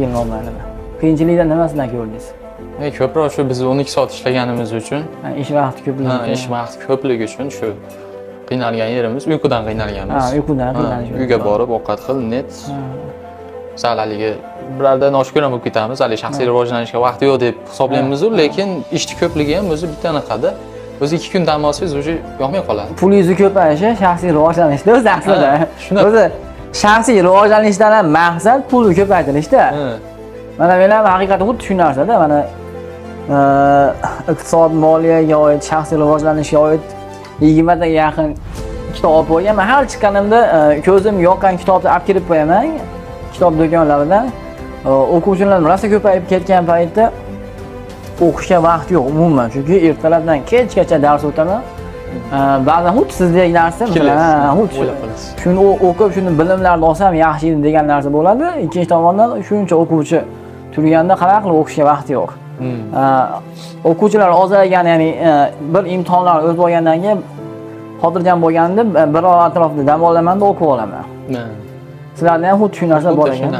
yil mobaynida. Qiyinchilikdan nimasidan ko'rdingiz? Ko'proq shu biz 12 soat ishlaganimiz uchun, Ish vaqti ko'pligi. ish vaqti ko'pligi uchun shu qiynalgan yerimiz, uyqudan qiynalganmiz. Uyqudan qiynalish. Uyga borib ovqat qil, net. Salaliga birorta noshukran bo'lib ketamiz, hali shaxsiy rivojlanishga vaqt yo'q deb hisoblaymiz, lekin ishni ko'pligi ham o'zi bitta anaqada. O'zi 2 kun dam olsangiz o'zi yoqmay qoladi. Pulingiz ko'payishi shaxsiy rivojlanishda o'zi aslida. Shunaqa. O'zi shaxsiy rivojlanishdan ham maqsad pulni ko'paytirishda. Mana men ham haqiqatan xuddi shu narsada, mana iqtisod, moliyaga oid, shaxsiy rivojlanishga oid 20 taga yaqin kitob olib qo'yganman. Har chiqqanimda ko'zim yoqqan kitobni olib kirib qo'yaman. Kitob do'konlaridan. O'quvchilar rosa ko'payib ketgan paytda o'qishga vaqt yo'q umuman, chunki ertalabdan kechgacha dars o'taman. Ba'zan xuddi sizdek narsa, xuddi shuni o'qib, shuni bilimlarni olsam yaxshi edi degan narsa bo'ladi. Ikkinchi tomondan shuncha o'quvchi turganda qanaqa qilib o'qishga vaqt yo'q. O'quvchilar ozaygan, ya'ni bir imtihonlar o'tib olgandan keyin xotirjam bo'lganda biror atrofda dam olamanda o'qib olaman. Sizlarda ham xuddi shu narsa bor ekan.